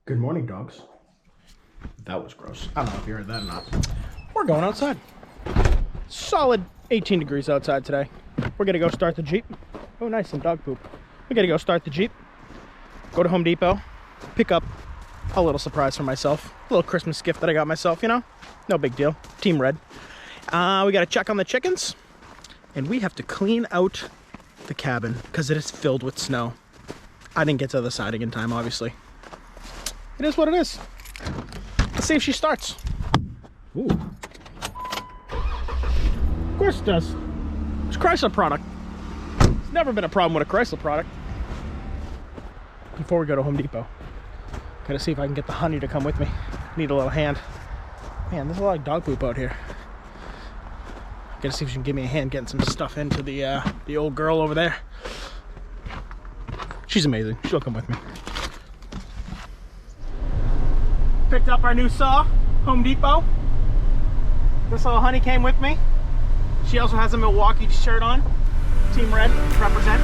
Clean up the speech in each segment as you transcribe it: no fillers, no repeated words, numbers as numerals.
Good morning, dogs. That was gross. I don't know if you heard that or not. We're going outside. Solid 18 degrees outside today. We're gonna go start the Jeep. Oh, nice, some dog poop. We're gonna go start the Jeep, go to Home Depot, pick up a little surprise for myself. A little Christmas gift that I got myself, you know? No big deal. Team Red. We gotta check on the chickens, and we have to clean out the cabin because it is filled with snow. I didn't get to the siding in time, obviously. It is what it is. Let's see if she starts. Ooh. Of course it does. It's a Chrysler product. It's never been a problem with a Chrysler product. Before we go to Home Depot, gotta see if I can get the honey to come with me. Need a little hand. Man, there's a lot of dog poop out here. Gotta see if she can give me a hand getting some stuff into the old girl over there. She's amazing. She'll come with me. Picked up our new saw, Home Depot. This little honey came with me. She also has a Milwaukee shirt on. Team Red, represent.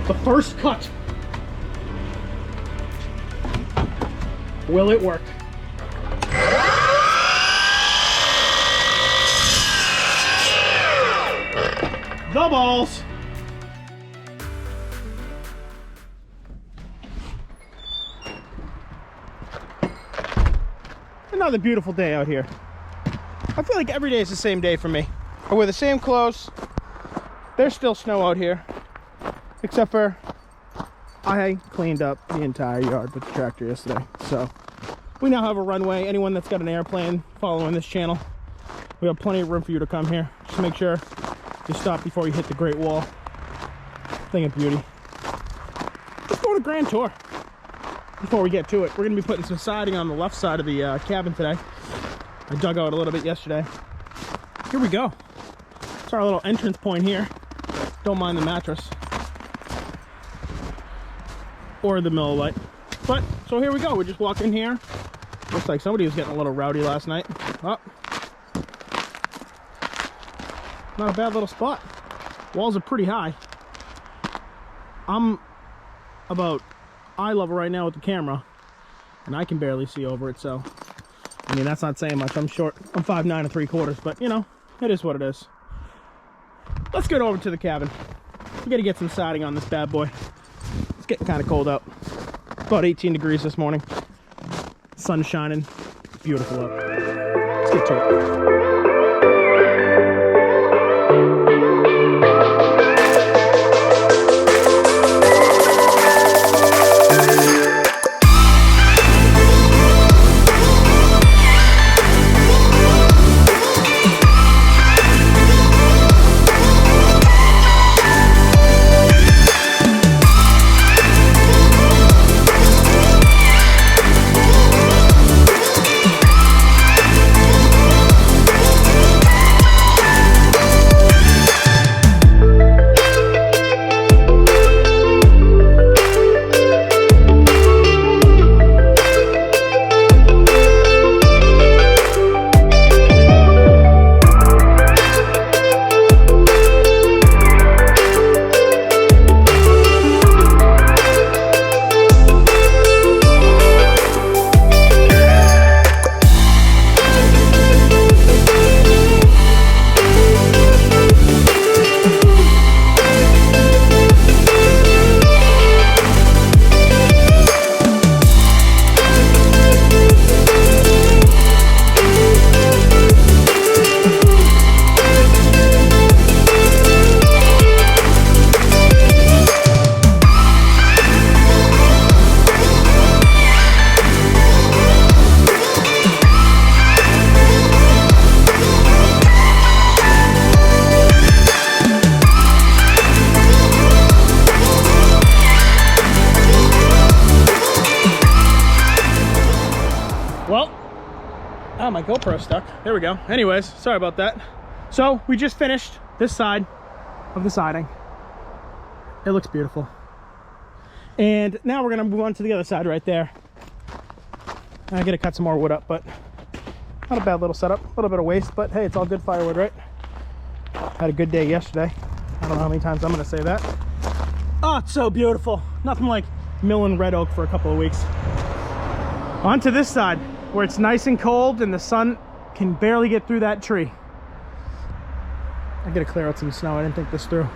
The first cut. Will it work? The balls. Another beautiful day out here. I feel like every day is the same day for me. I wear the same clothes. There's still snow out here. Except for I cleaned up the entire yard with the tractor yesterday. So we now have a runway. Anyone that's got an airplane following this channel, we have plenty of room for you to come here. Just make sure you stop before you hit the Great Wall. Thing of beauty. Let's go on a grand tour. Before we get to it, we're going to be putting some siding on the left side of the cabin today. I dug out a little bit yesterday. Here we go. It's our little entrance point here. Don't mind the mattress or the Miller Lite. But so here we go. We just walk in here. Looks like somebody was getting a little rowdy last night. Oh, not a bad little spot. Walls are pretty high. I'm about eye level right now with the camera, and I can barely see over it. So I mean, that's not saying much. I'm short. I'm 5'9"3/4, but you know, it is what it is. Let's get over to the cabin. We gotta get some siding on this bad boy. It's getting kind of cold out. About 18 degrees this morning. Sun shining. Beautiful up. Let's get to it. Wow, my GoPro stuck. There we go. Anyways, sorry about that. So we just finished this side of the siding. It looks beautiful. And now we're gonna move on to the other side right there. I gotta cut some more wood up, but not a bad little setup. A little bit of waste, but hey, it's all good firewood, right? Had a good day yesterday. I don't know how many times I'm gonna say that. Oh, it's so beautiful. Nothing like milling red oak for a couple of weeks. On to this side, where it's nice and cold and the sun can barely get through that tree. I gotta clear out some snow. I didn't think this through.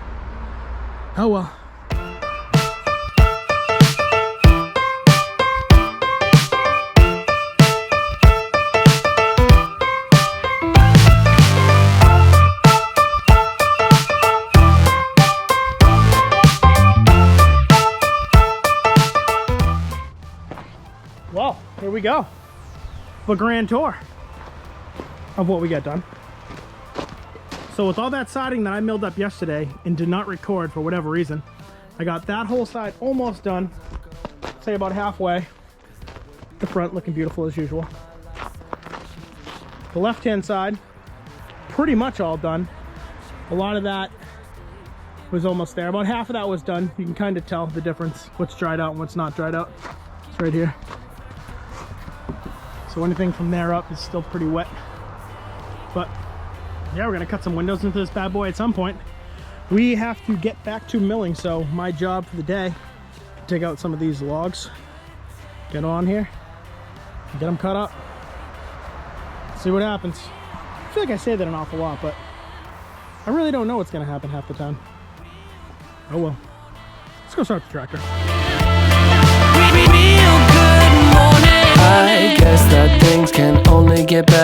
Oh well. Well, here we go. The grand tour of what we got done. So with all that siding that I milled up yesterday and did not record for whatever reason, I got that whole side almost done, say about halfway. The front looking beautiful as usual. The left-hand side, pretty much all done. A lot of that was almost there. About half of that was done. You can kind of tell the difference, what's dried out and what's not dried out. It's right here. So anything from there up is still pretty wet. But yeah, we're gonna cut some windows into this bad boy at some point. We have to get back to milling, so my job for the day, take out some of these logs, get on here, get them cut up, see what happens. I feel like I say that an awful lot, but I really don't know what's gonna happen half the time. Oh well. Let's go start the tractor. I guess that things can only get better.